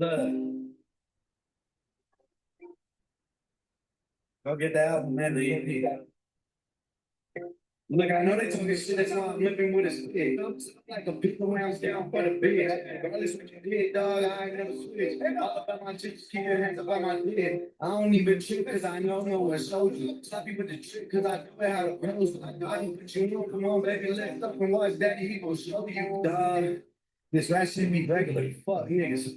Look, go get the album, man. The EP. Look, I know they talking shit. That's why I'm living with a stick. I'm like a big around down for the bitch. Regardless what you did, dog, I ain't never switch. All about my chicks, keep your hands up on my dick. I don't even trip because I know no one showed you. Stop you with the trick because I know how to pose. I know I can put you on. Come on, baby, let's up and watch daddy. He gon' show you, dog. This rap shit be regular. Fuck niggas.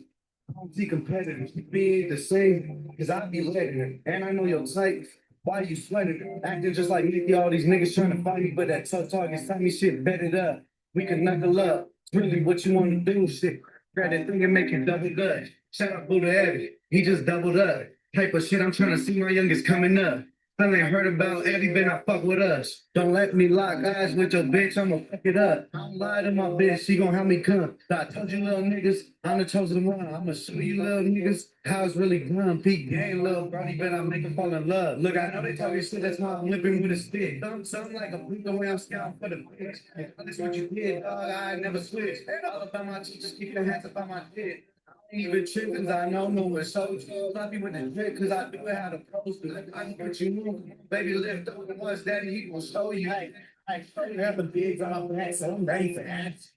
I don't see competitors. Be the same because I be letting it. And I know your type. Why you sweating? Acting just like Nicky, all these niggas trying to fight me, but that tough talk is time me shit bedded up. We can knuckle up. It's really what you want to do, shit. Grab that thing and make it double dutch. Shout out Buddha Abby. He just doubled up. Type of shit I'm trying to see my youngest coming up. I ain't heard about Abby, been I fuck with us. Don't let me lock eyes with your bitch, I'ma fuck it up. I don't lie to my bitch, she gon' help me come. I told you little niggas, I'm the chosen one. I'ma show you little niggas how it's really done. Peak game, little brody, bet I make him fall in love. Look, I know they talking shit, that's why I'm lipping with a stick. Something like a blink away, I'm scouting for the bitch. That's what you did, dog, I ain't never switched. All about my cheeks, just keep your hands up on my dick. Even trick, cause I know no one showed you. I be with the trick, cause I do it how to post. I can put you on. Baby, lift up and once daddy, he gon' show you. I have a big off back, so I'm ready for action.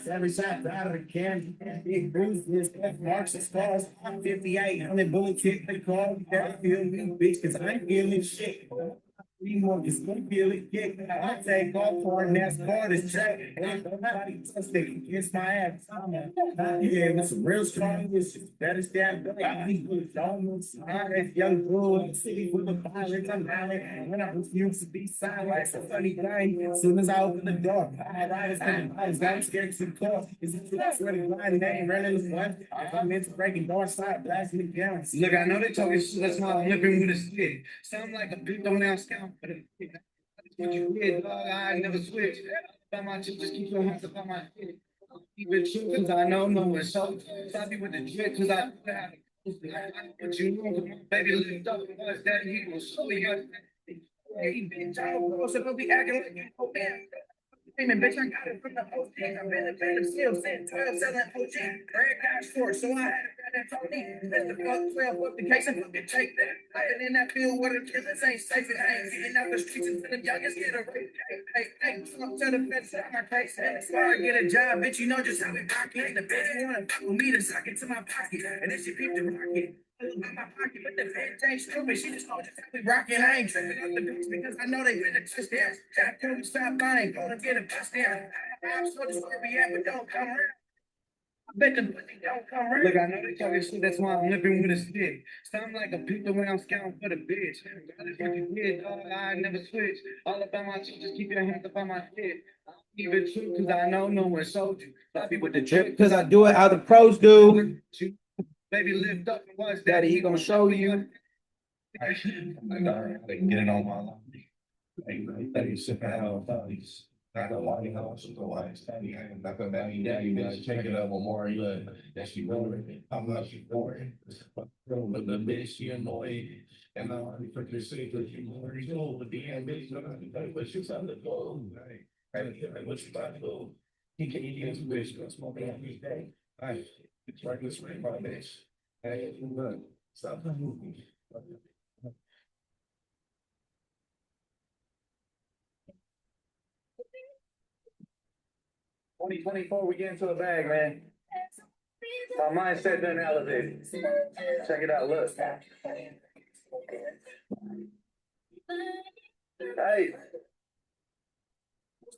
Every shot out of the can, big Bruce, this F marks the stars. I'm 58, 100 bullet kick the car. I feel me, bitch, cause I ain't feeling shit. We more just gonna feel it, get I take off for and that's part is track. Ain't nobody touch it against my ass. Yeah, with some real strong issues. That is damn good. Almost honest, young bull, city with a pilot. I'm out and when I refuse to be silent, it's a funny thing. As soon as I open the door, I ride as I'm scared to call. Is it that's where the blind name running is one? If I'm into breaking doors, start blasting the guns. Look, I know they talking shit. That's why I'm living with a stick. Sound like a big don't now scout for the stick. That's what you did, dog. I ain't never switched. By my chick, just keep your hands up on my dick. Keep it true, cause I know no one so stop you with the trick, cause I what you know, baby, lift up and watch that he will show you. He been trying to be acting like you know, man. Screaming, bitch, I got it from the OG. I've been a band of still saying 12 selling OG. Red cash for so I had to grab that Tony. That's the fuck 12 up the case and fucking take that. I've been in that field where the killers ain't safe and I ain't getting out the streets until the youngest get a rape. Hey, fuck to the fence on my case. And it's why I get a job, bitch, you know just how we rock it. The bitch wanna fuck with me to suck it to my pocket. And then she peeped the rocket. I look at my pocket, but the bitch ain't stupid. She just know just how we rockin'. I ain't tripping off the bitch because I know they finna touch down. Jack, tell me stop lying, gonna get a bust down. I'm so just where we at, but don't come around. I bet the pussy don't come around. Look, I know they talking shit, that's why I'm living with a stick. Sound like a pistol when I'm scouting for the bitch. That's what you did, dog. I ain't never switch. All about my shit, just keep your hands up on my dick. Even true, cause I know no one showed you. I be with the drip, cause I do it how the pros do. Baby, lift up and watch daddy, he gonna show you. I can get it on my line. That is super hell. Not a lot of house, so I study. I am not gonna marry that. You guys check it out more. You that she boring. I'm not she boring. But the bitch, she annoying. And I already put your say that you more old. But the end bitch, not but she's on the go. I don't care what you about to go. He can't get into bitch. Go smoking on his day. I it's like this ring my bitch. Hey, look, stop moving. 2024, we get into the bag, man. My mindset done elevated. Check it out, look. Hey,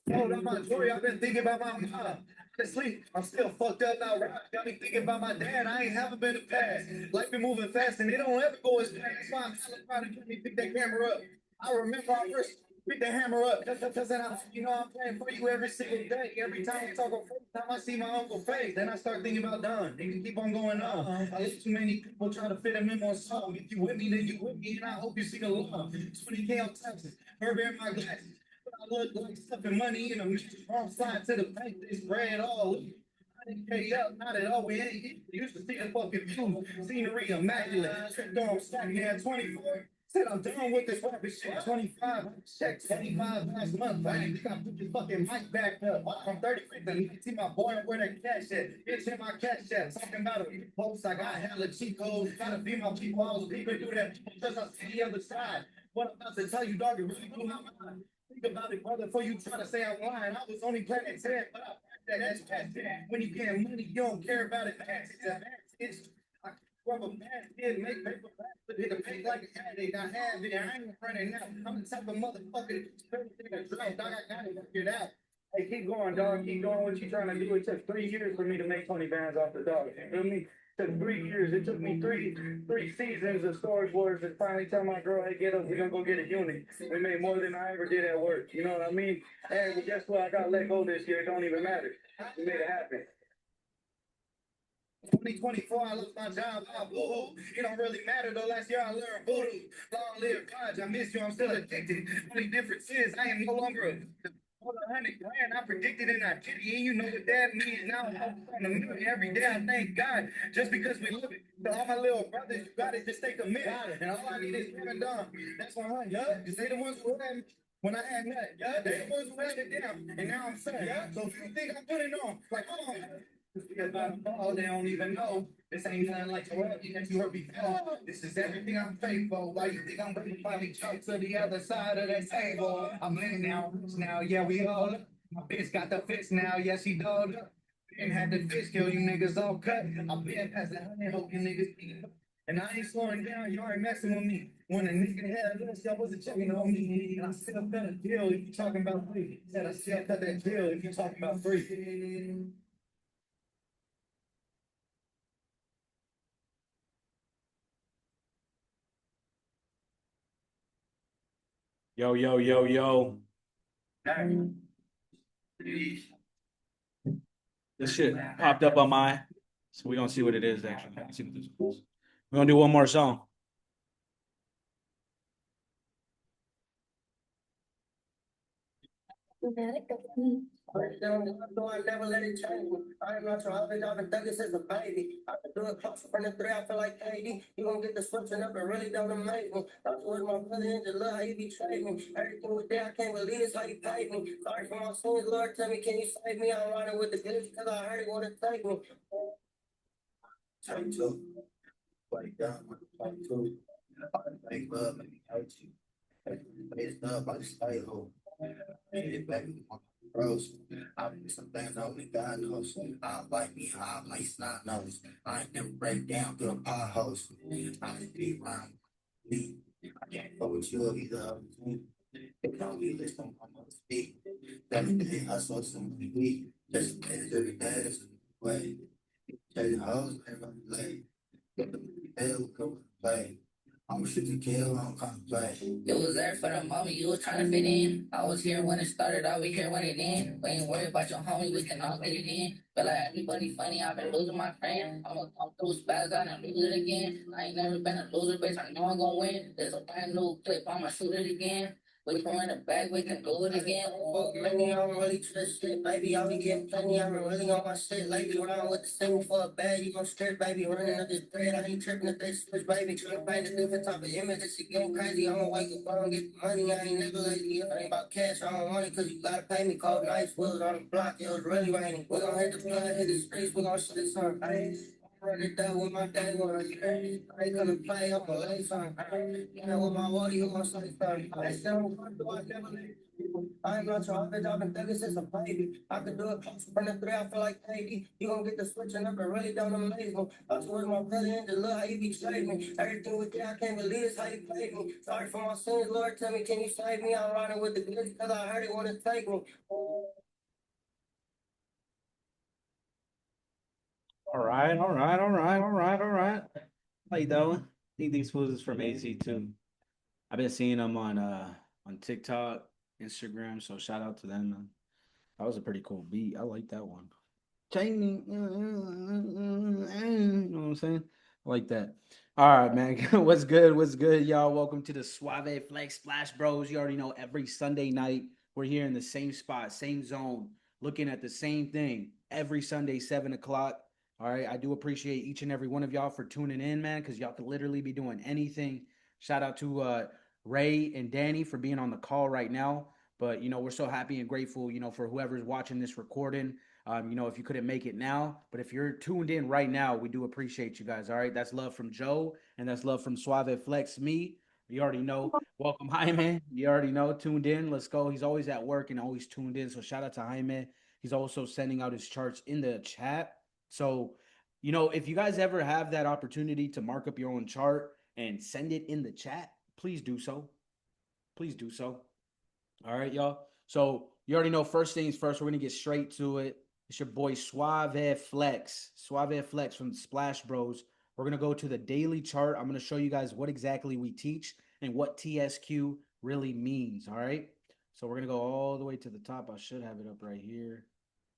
hold on my Tori, I've been thinking about my mom. Honestly, I'm still fucked up now. Got me thinking about my dad. I ain't haven't been the past. Life been moving fast and it don't ever go as fast. That's why I'm trying to get me pick that camera up. I remember I first pick the hammer up. Cause then I'm praying for you every single day. Every time we talk on FaceTime, I see my uncle face. Then I start thinking about Don. They can keep on going on. I listen too many people trying to fit him in one song. If you with me, then you with me, and I hope you sing along. 20K on Texas, Burberry in my glasses. I look like stuffing money in a wrong side to the bank. This bread all. I didn't pay up, not at all. We ain't used to see a fucking view. Scenery immaculate. Tripped on stacking at 24. Said I'm done with this rapping shit. 25, check 25 last month. I ain't think I put this fucking mic back up. I'm 35. You can see my boy where that cash at. Bitch in my cash at. Talking about a post. I got hella cheat codes. Gotta be my people. I was people do that because I see the other side. What I'm about to tell you, dog, it really blew my mind. Think about it, brother, before you try to say I'm lying. I was only planning 10, but I that's cash. When you get money, you don't care about it. It's from a man did make paper but it pay like a addict. I have it. I ain't running out. I'm the type of motherfucker that dog. I gotta work it out. Hey, keep going, dog. Keep going. What you trying to do? It took 3 years for me to make 20 bands off the dog. You feel me? It took 3 years. It took me three seasons of Storage Wars to finally tell my girl, hey, get up, we're gonna go get a unit. We made more than I ever did at work. You know what I mean? Hey, but guess what? I got let go this year. It don't even matter. We made it happen. 2024, I lost my job. Boo-hoo. It don't really matter though. Last year I learned voodoo. Long live God. I miss you. I'm still addicted. Only difference is I am no longer a over 100 grand. I predicted and I did it. And you know what that means. Now I'm on the million every day. I thank God just because we live it. To all my little brothers, you got it. Just take a minute. And all I need is Kevin Dunn. That's 100. Yeah. Just they the ones who had me when I had nothing. Yeah. They the ones who had it down. And now I'm sad. Yeah. So if you think I'm putting on, like, hold on. Because by the fall, they don't even know. This ain't nothing like the world that you heard before. This is everything I'm faithful. Why you think I'm ready to finally jump to the other side of that table? I'm in now, yeah, we all up. My bitch got the fist now, yeah, she dogged up. Didn't have the fish kill you niggas all cut. I've been past the 100, hope you niggas eat up. And I ain't slowing down, you ain't messing with me. When a nigga had this, y'all wasn't checking on me. And I still got a deal if you talking about free. Said I still got that deal if you talking about free. Yo, yo, yo, yo. This shit popped up on my, so we're gonna see what it is actually. Let's see what this is. We're gonna do one more song. I never let it change me. I ain't not trying to I've been thugging since a baby. I can do it close from the three, I feel like KD. You gonna get the switching up and really don't amaze me. That's what my brother in the love, how you betrayed me. Everything was there, I can't believe it's how you paid me. Sorry for my sins, Lord, tell me, can you save me? I'm riding with the goods because I heard it wanna take me. Take two. Like down with take two. Make love, make me hurt you. It's up, I just stay home. Get back with my bros. I do some things only God knows. I like me, I like snot nose. I ain't never break down through the potholes. I just be around me. I can't go with you either. They can't be listening on my feet. Every day I saw somebody weak. Just every day is a way. Chasing hoes, everybody late. Get the hell, go play. I'm shooting kill, I'm contemplate. You was there for the moment, you was trying to fit in. I was here when it started, I'll be here when it end. We ain't worried about your homie, we can all get it in. Feel like everybody funny, I've been losing my friend. I'ma come through spaz, I done lose it again. I ain't never been a loser, bitch, I know I'm gonna win. There's a brand new clip, I'ma shoot it again. We throwing it back, we can do it again. Fuck money, I don't really trust shit, baby. I been getting plenty, I've been really on my shit lately. Around with the same for a bag, you gon' strip, baby. Running up this bread, I ain't tripping if they switch, baby. Trying to find a different type of image, this shit getting crazy. I'ma wake up, I don't get the money, I ain't never lazy. If I ain't about cash, I don't want it, cause you gotta pay me. Cold nights, wheels on the block, it was really raining. We gon' hit the blood, hit the streets, we gon' shit this on. Run it down with my day one. I ain't gonna play, I'm gonna lay some. Yeah, with my body, you gonna say something. I said, I'm gonna do I never let you. I ain't gonna try, I've been thugging since a baby. I can do it close from the three, I feel like KD. You gonna get the switching up and really don't amaze me. That's where my brother in the love, how you betrayed me. Everything with you, I can't believe it's how you played me. Sorry for my sins, Lord, tell me, can you save me? I'm riding with the goods because I heard it wanna take me. All right, all right, all right, all right, all right. How you doing? I think these fools is from AZ too. I've been seeing them on TikTok, Instagram, so shout out to them, man. That was a pretty cool beat. I like that one. Chaining, you know what I'm saying? I like that. All right, man. What's good? What's good, y'all? Welcome to the Suave Flex Splash Bros. You already know every Sunday night we're here in the same spot, same zone, looking at the same thing every Sunday, 7 o'clock. All right. I do appreciate each and every one of y'all for tuning in, man, because y'all could literally be doing anything. Shout out to Ray and Danny for being on the call right now. But we're so happy and grateful, for whoever's watching this recording. If you couldn't make it now, but if you're tuned in right now, we do appreciate you guys. All right. That's love from Joe, and that's love from Suave Flex. Me. You already know. Welcome, Jaime. You already know. Tuned in. Let's go. He's always at work and always tuned in. So shout out to Jaime. He's also sending out his charts in the chat. So, if you guys ever have that opportunity to mark up your own chart and send it in the chat, please do so. Please do so. All right, y'all. So you already know, first things first, we're going to get straight to it. It's your boy Suave Flex from the Splash Bros. We're going to go to the daily chart. I'm going to show you guys what exactly we teach and what TSQ really means. All right. So we're going to go all the way to the top. I should have it up right here,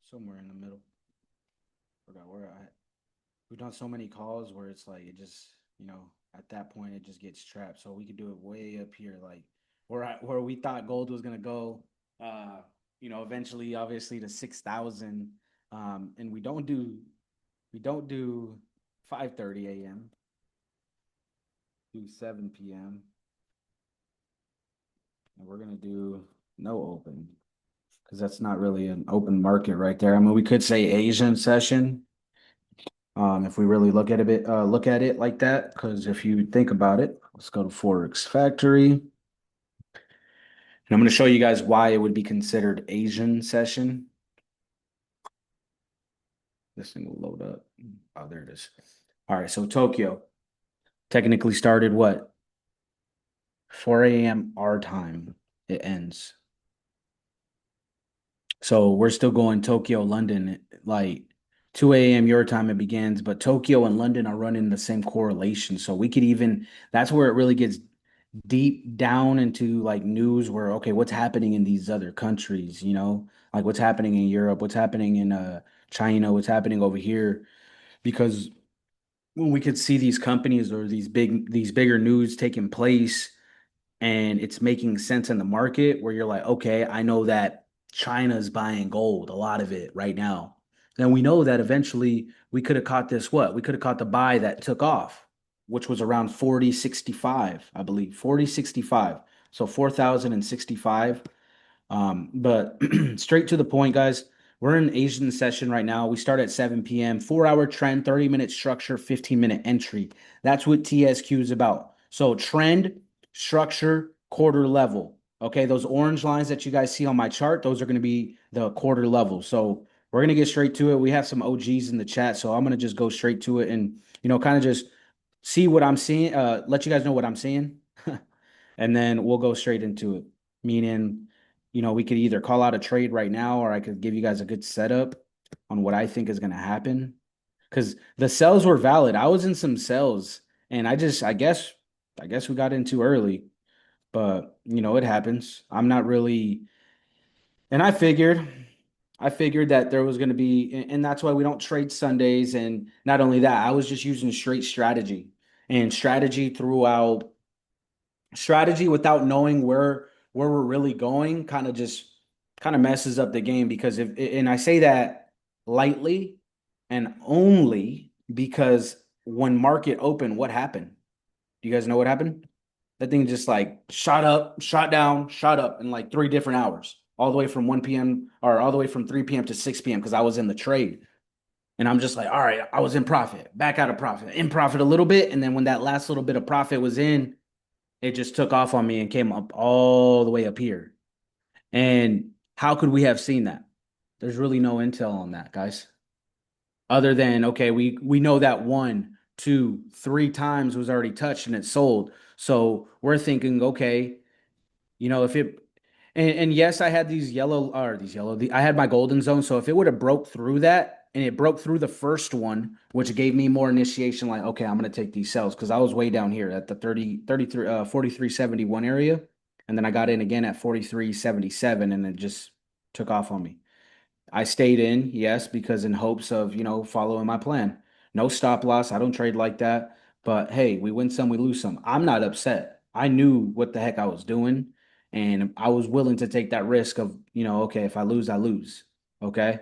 somewhere in the middle. Forgot where we've done so many calls where it's like, it just, at that point, it just gets trapped. So we could do it way up here, like where we thought gold was going to go, eventually, obviously, to 6,000. And we don't do 5:30 a.m. Do 7 p.m. And we're gonna do no open because that's not really an open market right there. I mean, we could say Asian session, if we really look at it like that. Because if you think about it, let's go to Forex Factory. And I'm going to show you guys why it would be considered Asian session. This thing will load up. Oh, there it is. All right, so Tokyo technically started what? 4 a.m. our time. It ends. So we're still going Tokyo, London, like 2 a.m. your time it begins, but Tokyo and London are running the same correlation. So we could even, that's where it really gets deep down into like news where, okay, what's happening in these other countries, like what's happening in Europe, what's happening in China, what's happening over here. Because when we could see these companies or these bigger news taking place and it's making sense in the market where you're like, okay, I know that China's buying gold, a lot of it right now. Then we know that eventually we could have caught this what? We could have caught the buy that took off, which was around 4065, I believe. 4065. So 4065. But straight to the point, guys. We're in Asian session right now. We start at 7 p.m. 4-hour trend, 30-minute structure, 15-minute entry. That's what TSQ is about. So trend, structure, quarter level. Okay, those orange lines that you guys see on my chart, those are going to be the quarter level. So we're going to get straight to it. We have some OGs in the chat, so I'm going to just go straight to it and, kind of just see what I'm seeing, let you guys know what I'm seeing, and then we'll go straight into it. Meaning, we could either call out a trade right now, or I could give you guys a good setup on what I think is going to happen. Because the sells were valid. I was in some sells, and I guess we got in too early. But, it happens. I'm not really, and I figured that there was going to be, and that's why we don't trade Sundays. And not only that, I was just using straight strategy and strategy without knowing where we're really going kind of messes up the game. Because and I say that lightly and only because when market opened, what happened? Do you guys know what happened? That thing just like shot up, shot down, shot up in like 3 different hours, all the way from 1 p.m. or all the way from 3 p.m. to 6 p.m. because I was in the trade. And I'm just like, all right, I was in profit, back out of profit, in profit a little bit. And then when that last little bit of profit was in, it just took off on me and came up all the way up here. And how could we have seen that? There's really no intel on that, guys. Other than, okay, we know that 1, 2, 3 times was already touched and it sold. So we're thinking, okay, if it, and yes, I had I had my golden zone. So if it would have broke through that and it broke through the first one, which gave me more initiation, like, okay, I'm going to take these sells because I was way down here at the 43.71 area. And then I got in again at 43.77 and it just took off on me. I stayed in, yes, because in hopes of, following my plan. No stop loss. I don't trade like that. But hey, we win some, we lose some. I'm not upset. I knew what the heck I was doing. And I was willing to take that risk of, okay, if I lose, I lose. Okay.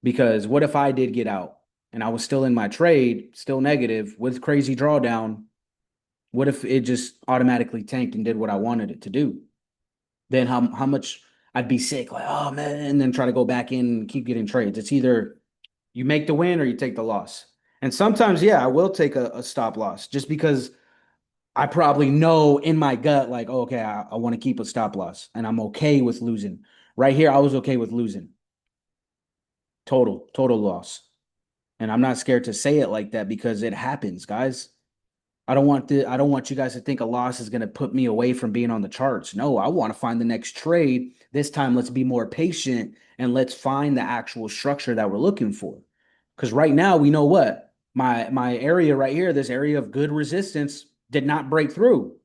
Because what if I did get out and I was still in my trade, still negative with crazy drawdown? What if it just automatically tanked and did what I wanted it to do? Then how much I'd be sick, like, oh man, and then try to go back in and keep getting trades. It's either you make the win or you take the loss. And sometimes, yeah, I will take a stop loss just because I probably know in my gut, like, oh, okay, I want to keep a stop loss and I'm okay with losing. Right here, I was okay with losing. Total loss. And I'm not scared to say it like that because it happens, guys. I don't want you guys to think a loss is going to put me away from being on the charts. No, I want to find the next trade. This time let's be more patient and let's find the actual structure that we're looking for. Cuz right now we know what? My area right here, this area of good resistance did not break through.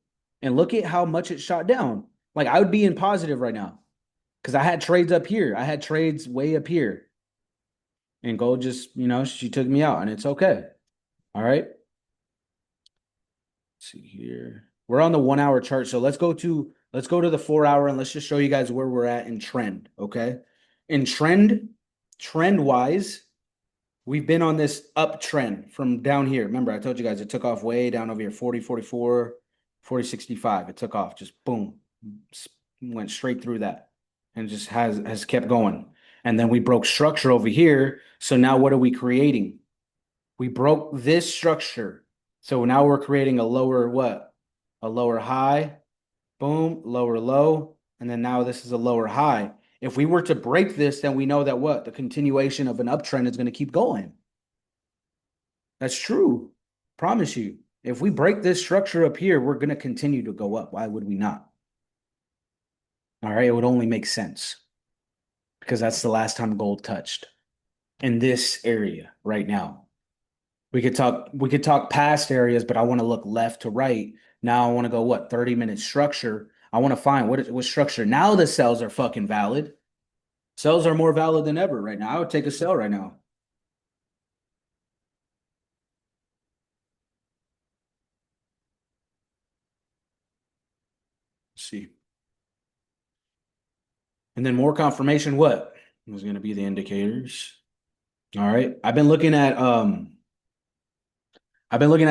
And look at how much it shot down. Like I would be in positive right now cuz I had trades up here. I had trades way up here. And gold just, she took me out and it's okay. All right? See here. We're on the 1 hour chart. So let's go to the 4 hour and let's just show you guys where we're at in trend. Okay. In trend wise, we've been on this uptrend from down here. Remember, I told you guys it took off way down over here, 40, 44, 40, 65. It took off, just boom, went straight through that and just has kept going. And then we broke structure over here. So now what are we creating? We broke this structure. So now we're creating a lower what? A lower high, boom, lower low, and then now this is a lower high. If we were to break this, then we know that what? The continuation of an uptrend is going to keep going. That's true. Promise you. If we break this structure up here, we're going to continue to go up. Why would we not? All right, it would only make sense because that's the last time gold touched in this area right now. We could talk past areas, but I want to look left to right. Now I want to go what 30-minute structure. I want to find what structure. Now the sells are fucking valid. Sells are more valid than ever right now. I would take a sell right now. Let's see. And then more confirmation. What is going to be the indicators? All right. I've been looking at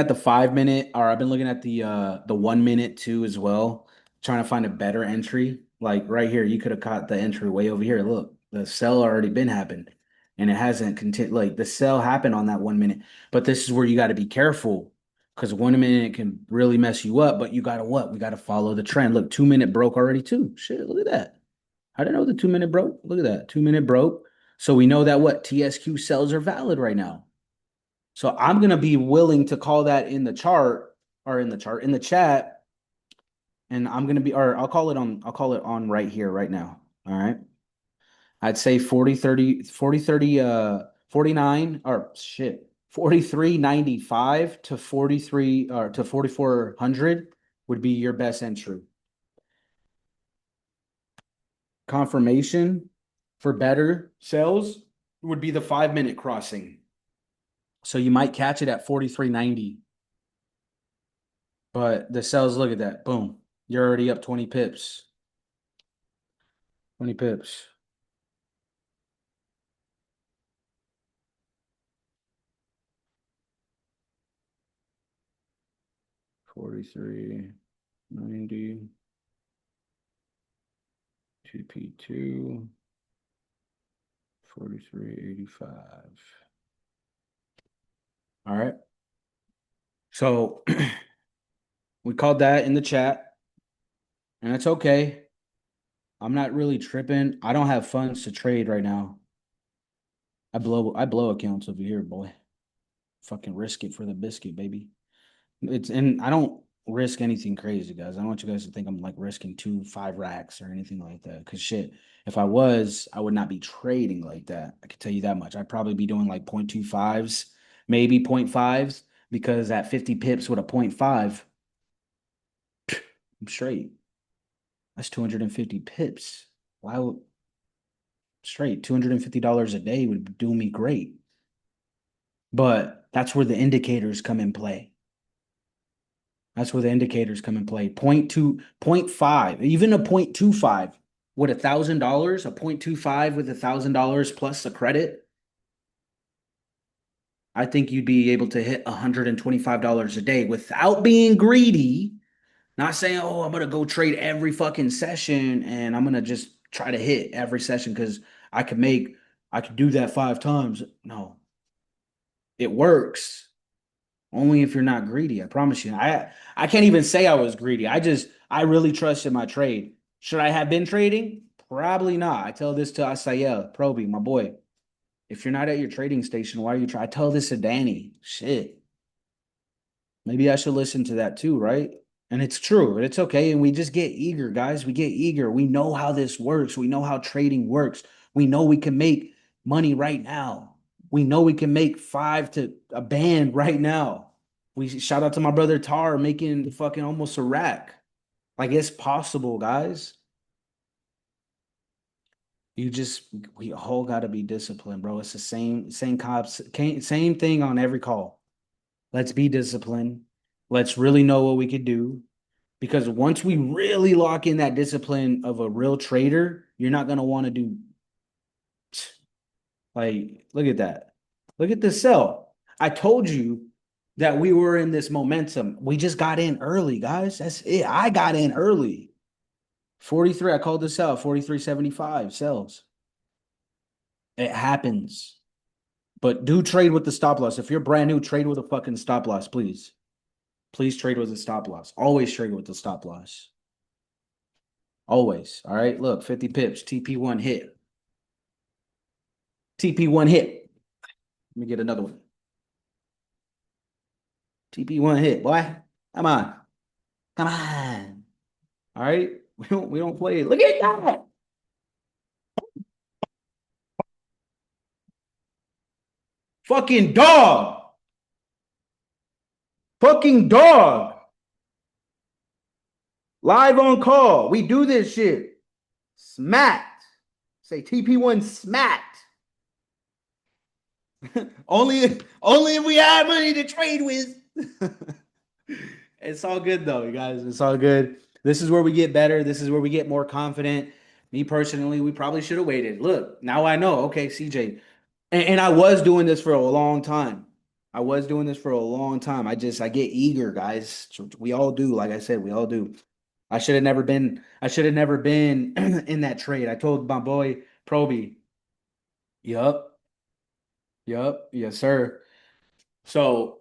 the 5 minute, or I've been looking at the 1 minute too as well, trying to find a better entry. Like right here, you could have caught the entry way over here. Look, the sell already been happened, and it hasn't continued. Like the sell happened on that 1 minute, but this is where you got to be careful because 1 minute can really mess you up. But you gotta what? We gotta follow the trend. Look, 2 minute broke already too. Shit, look at that. I didn't know the 2 minute broke. Look at that, 2 minute broke. So we know that what TSQ sells are valid right now. So I'm going to be willing to call that in the chart or in the chat. And I'm going to be, or I'll call it on right here, right now. All right. I'd say 49 or shit, 43.95 to 43 or to 4,400 would be your best entry. Confirmation for better sales would be the 5 minute crossing. So you might catch it at 43.90. But the sells, look at that. Boom. You're already up 20 pips. 20 pips. $43.90. 2P2. 43.85. All right. So we called that in the chat. And it's okay. I'm not really tripping. I don't have funds to trade right now. I blow accounts over here, boy. Fucking risk it for the biscuit, baby. And I don't risk anything crazy, guys. I don't want you guys to think I'm like risking 5 racks or anything like that. Cause shit, if I was, I would not be trading like that. I can tell you that much. I'd probably be doing like 0.25s, maybe 0.5s, because at 50 pips with a 0.5, I'm straight. That's 250 pips. Why would straight $250 a day would do me great. But that's where the indicators come in play. That's where the indicators come in play. 0.2, 0.5, even a 0.25 with $1,000, a 0.25 with $1,000 plus a credit. I think you'd be able to hit $125 a day without being greedy. Not saying, oh, I'm gonna go trade every fucking session and I'm gonna just try to hit every session because I could do that 5 times. No, it works only if you're not greedy. I promise you. I can't even say I was greedy. I really trusted my trade. Should I have been trading? Probably not. I tell this to Asael, Proby, my boy. If you're not at your trading station, why are you trying? I tell this to Danny. Shit. Maybe I should listen to that too, right? And it's true. And it's okay. And we just get eager, guys. We get eager. We know how this works. We know how trading works. We know we can make money right now. We know we can make 5 to a band right now. We shout out to my brother Tar making fucking almost a rack. Like it's possible, guys. We all got to be disciplined, bro. It's the same cops, same thing on every call. Let's be disciplined. Let's really know what we could do. Because once we really lock in that discipline of a real trader, you're not going to want to do like, look at that. Look at this sell. I told you that we were in this momentum. We just got in early, guys. That's it. I got in early. 43, I called this out. 43.75 sells. It happens. But do trade with the stop loss. If you're brand new, trade with a fucking stop loss, please. Please trade with a stop loss. Always trade with the stop loss. Always. All right. Look, 50 pips. TP1 hit. TP1 hit. Let me get another one. TP1 hit, boy. Come on. Come on. All right. We don't play it. Look at that. Fucking dog. Fucking dog. Live on call. We do this shit. Smacked. Say TP1 smacked. only if we have money to trade with. It's all good though, you guys. It's all good. This is where we get better. This is where we get more confident. Me personally, we probably should have waited. Look, now I know. Okay, CJ. And I was doing this for a long time. I was doing this for a long time. I get eager, guys. We all do. Like I said, we all do. I should have never been in that trade. I told my boy Proby. Yup. Yup. Yes, sir. So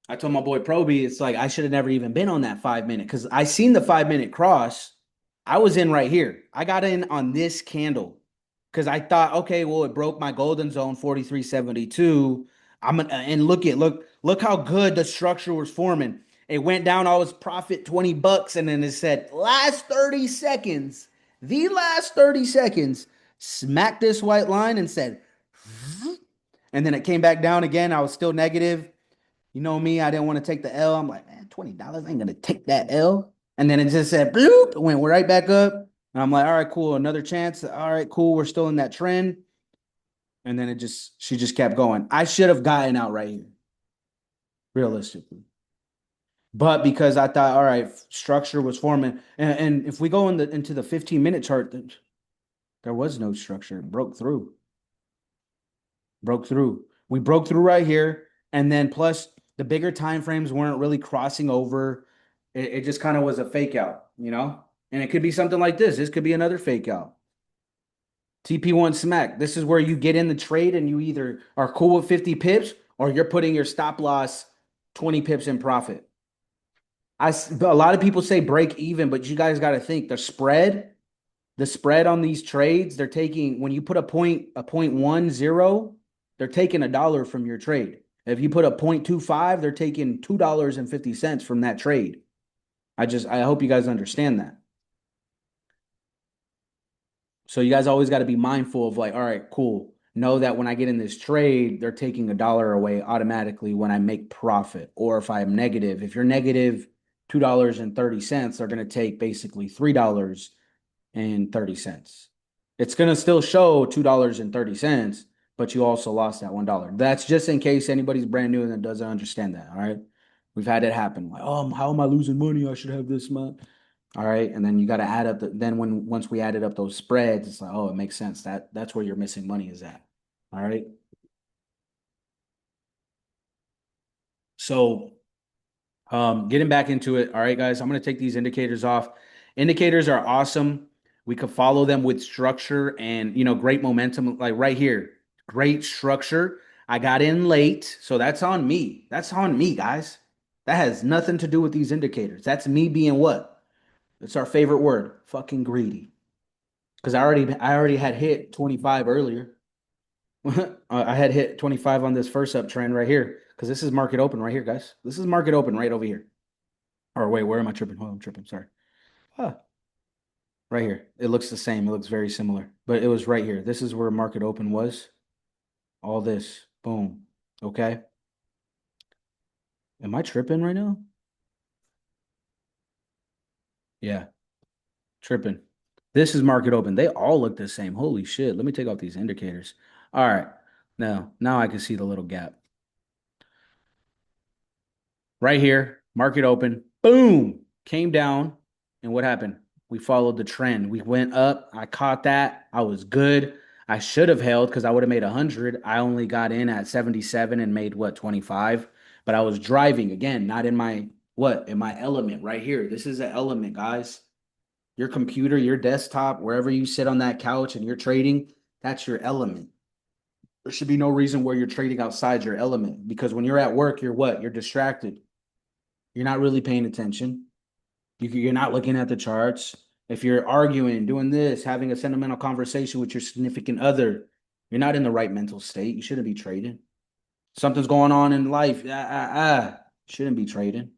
I told my boy Proby, it's like I should have never even been on that 5 minute because I seen the 5 minute cross. I was in right here. I got in on this candle because I thought, okay, well, it broke my golden zone 43.72. Look how good the structure was forming. It went down, I was profit $20, and then it said the last 30 seconds, smacked this white line and said, and then it came back down again. I was still negative. You know me, I didn't want to take the L. I'm like, man, $20, I ain't gonna take that L. And then it just said bloop, it went right back up. And I'm like, all right, cool, another chance. All right, cool, we're still in that trend. And then she just kept going. I should have gotten out right here, realistically. But because I thought, all right, structure was forming. And if we go into the 15-minute chart, there was no structure. It broke through. Broke through. We broke through right here. And then plus the bigger time frames weren't really crossing over. It just kind of was a fake out, you know? And it could be something like this. This could be another fake out. TP1 smack. This is where you get in the trade and you either are cool with 50 pips or you're putting your stop loss 20 pips in profit. A lot of people say break even, but you guys got to think the spread on these trades, they're taking when you put a point 0.10, they're taking $1 from your trade. If you put a 0.25, they're taking $2.50 from that trade. I hope you guys understand that. So you guys always got to be mindful of like, all right, cool. Know that when I get in this trade, they're taking $1 away automatically when I make profit. Or if I'm negative, if you're negative $2.30, they're going to take basically $3.30. It's going to still show $2.30, but you also lost that $1. That's just in case anybody's brand new and doesn't understand that. All right. We've had it happen. Like, oh, how am I losing money? I should have this much. All right. And then you got to add up once we added up those spreads, it's like, oh, it makes sense. That's where your missing money is at. All right. So getting back into it. All right, guys, I'm going to take these indicators off. Indicators are awesome. We could follow them with structure and, great momentum. Like right here, great structure. I got in late, so that's on me. That's on me, guys. That has nothing to do with these indicators. That's me being what? It's our favorite word, fucking greedy. Because I already had hit 25 earlier. I had hit 25 on this first uptrend right here. Because this is market open right here, guys. This is market open right over here. Or wait, where am I tripping? Oh, I'm tripping. Sorry. Ah, right here. It looks the same. It looks very similar. But it was right here. This is where market open was. All this. Boom. Okay. Am I tripping right now? Yeah. Tripping. This is market open. They all look the same. Holy shit. Let me take off these indicators. All right. Now I can see the little gap. Right here, market open. Boom. Came down. And what happened? We followed the trend. We went up. I caught that. I was good. I should have held because I would have made 100. I only got in at 77 and made what, 25? But I was driving again, not in my what? In my element right here. This is an element, guys. Your computer, your desktop, wherever you sit on that couch and you're trading, that's your element. There should be no reason where you're trading outside your element because when you're at work, you're what? You're distracted. You're not really paying attention. You're not looking at the charts. If you're arguing, doing this, having a sentimental conversation with your significant other, you're not in the right mental state. You shouldn't be trading. Something's going on in life. Shouldn't be trading.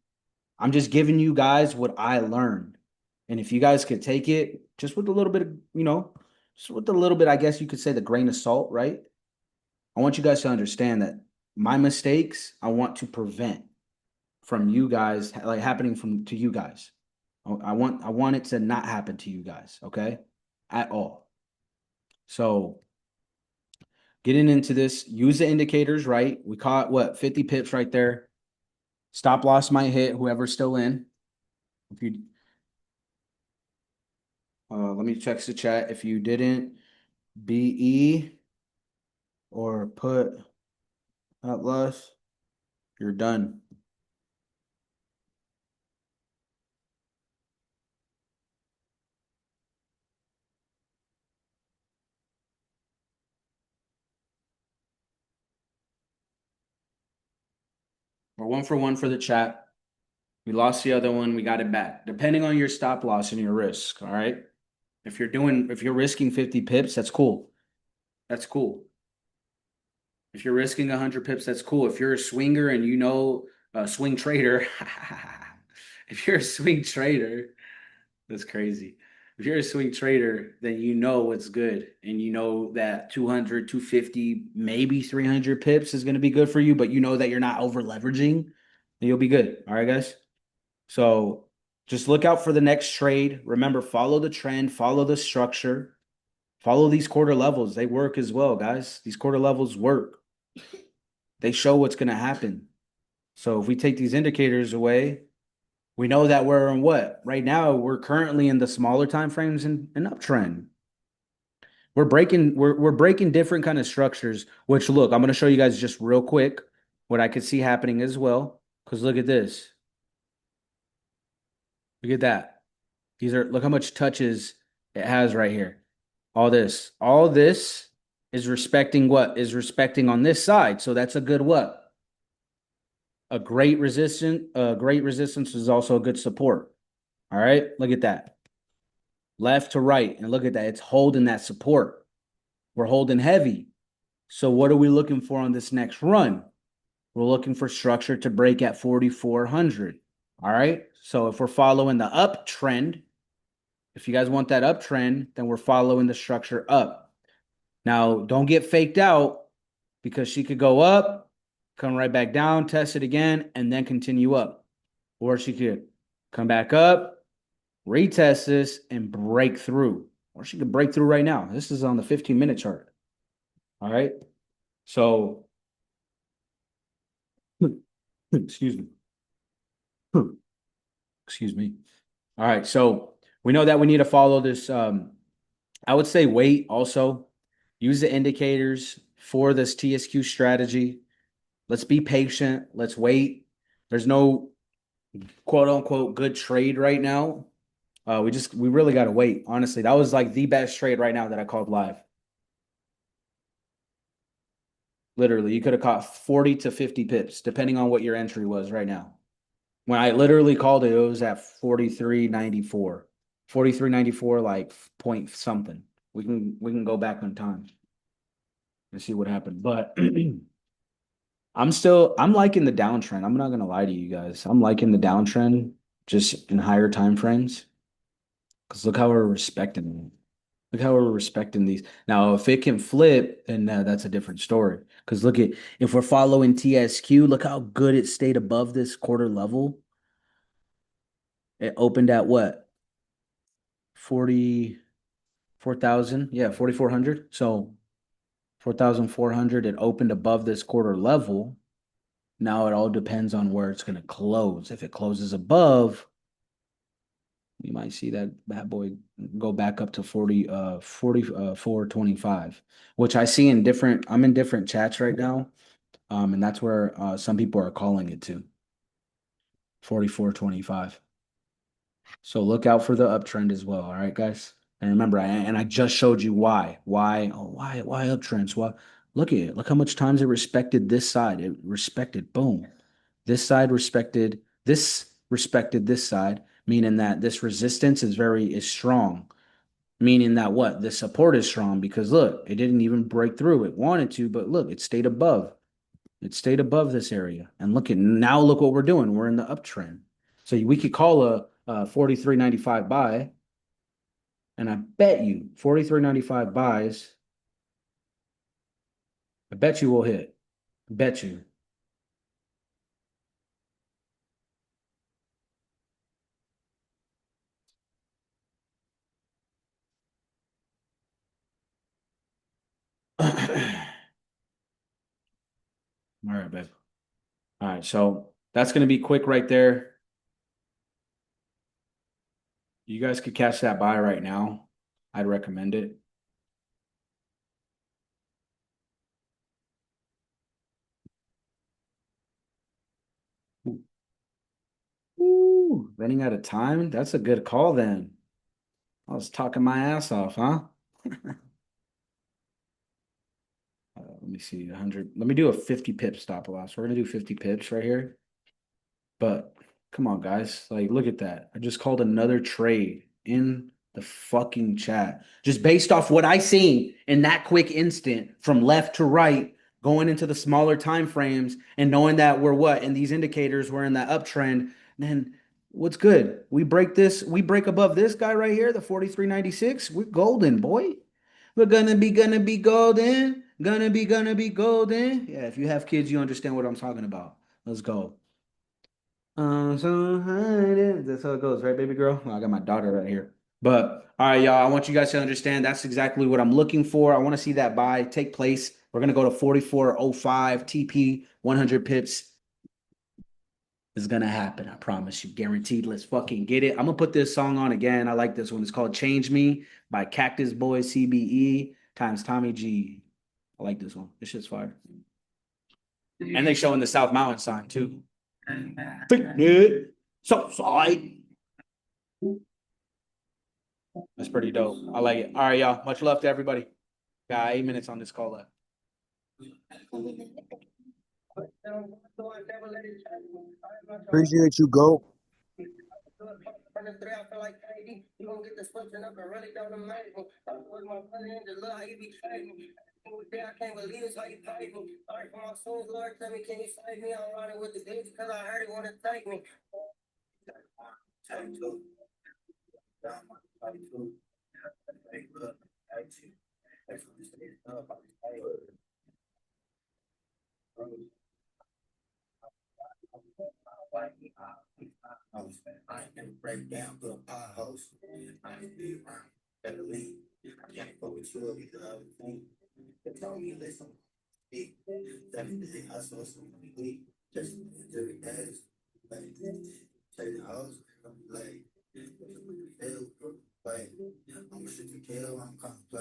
I'm just giving you guys what I learned. And if you guys could take it just with a little bit of, just with a little bit, I guess you could say the grain of salt, right? I want you guys to understand that my mistakes, I want to prevent from you guys, like happening to you guys. I want it to not happen to you guys, okay? At all. So getting into this, use the indicators, right? We caught what, 50 pips right there. Stop loss might hit whoever's still in. If you let me check the chat. If you didn't BE or put at loss, you're done. We're 1 for 1 for the chat. We lost the other one. We got it back. Depending on your stop loss and your risk. All right. If you're risking 50 pips, that's cool. That's cool. If you're risking 100 pips, that's cool. If you're a swinger and a swing trader, if you're a swing trader, that's crazy. If you're a swing trader, then you know what's good. And you know that 200, 250, maybe 300 pips is going to be good for you, but you know that you're not over leveraging, then you'll be good. All right, guys? So just look out for the next trade. Remember, follow the trend, follow the structure, follow these quarter levels. They work as well, guys. These quarter levels work. They show what's going to happen. So if we take these indicators away, we know that we're in what? Right now, we're currently in the smaller time frames and an uptrend. We're breaking different kind of structures, which look, I'm going to show you guys just real quick what I could see happening as well. Because look at this. Look at that. Look how much touches it has right here. All this is respecting what? Is respecting on this side. So that's a good what? A great resistance. Great resistance is also a good support. All right. Look at that. Left to right. And look at that. It's holding that support. We're holding heavy. So what are we looking for on this next run? We're looking for structure to break at 4,400. All right. So if we're following the uptrend, if you guys want that uptrend, then we're following the structure up. Now, don't get faked out because she could go up, come right back down, test it again, and then continue up. Or she could come back up, retest this, and break through. Or she could break through right now. This is on the 15-minute chart. All right. So, excuse me. Excuse me. All right. So we know that we need to follow this. I would say wait also. Use the indicators for this TSQ strategy. Let's be patient. Let's wait. There's no quote unquote good trade right now. We really gotta wait. Honestly, that was like the best trade right now that I called live. Literally, you could have caught 40 to 50 pips, depending on what your entry was right now. When I literally called it, it was at 43.94. 43.94, like point something. We can go back on time and see what happened. But I'm liking the downtrend. I'm not gonna lie to you guys. I'm liking the downtrend just in higher time frames. Because look how we're respecting them. Look how we're respecting these. Now, if it can flip, then that's a different story. Because look at if we're following TSQ, look how good it stayed above this quarter level. It opened at what? 44,000. Yeah, 4,400. So 4,400. It opened above this quarter level. Now it all depends on where it's going to close. If it closes above, you might see that bad boy go back up to 425, which I see in different, I'm in different chats right now. And that's where some people are calling it to 44.25. So look out for the uptrend as well. All right, guys. And remember, I just showed you why. Why uptrends? Why? Look at it. Look how much times it respected this side. It respected, boom. This side respected this side, meaning that this resistance is strong. Meaning that what? The support is strong because look, it didn't even break through. It wanted to, but look, it stayed above. It stayed above this area. And look what we're doing. We're in the uptrend. So we could call a 43.95 buy. And I bet you 43.95 buys, I bet you will hit. Bet you. All right, babe. All right, so that's going to be quick right there. You guys could catch that buy right now. I'd recommend it. Ooh, running out of time? That's a good call then. I was talking my ass off, huh? Let me see, 100. Let me do a 50 pip stop loss. We're gonna do 50 pips right here. But come on, guys. Like, look at that. I just called another trade in the fucking chat. Just based off what I seen in that quick instant from left to right, going into the smaller time frames and knowing that we're what in these indicators, we're in that uptrend, then what's good? We break above this guy right here, the 43.96. We're golden, boy. We're gonna be golden. Gonna be golden. Yeah, if you have kids, you understand what I'm talking about. Let's go. That's how it goes, right, baby girl? Well, I got my daughter right here. But all right, y'all, I want you guys to understand that's exactly what I'm looking for. I want to see that buy take place. We're gonna go to 44.05 TP, 100 pips is gonna happen. I promise you, guaranteed. Let's fucking get it. I'm gonna put this song on again. I like this one. It's called "Change Me" by Cactus Boy CBE times Tommy G. I like this one. This shit's fire. And they showing the South Mountain sign too. Southside. That's pretty dope. I like it. All right, y'all. Much love to everybody. Got 8 minutes on this call left. Appreciate you, go. I can break down to a potholes. I can be around better lead. I can't go with you every other thing. They told me listen. Big 7 day hustle some week. Just 30 days. Like take the house. Like I'm shoot to kill. I'm contemplating.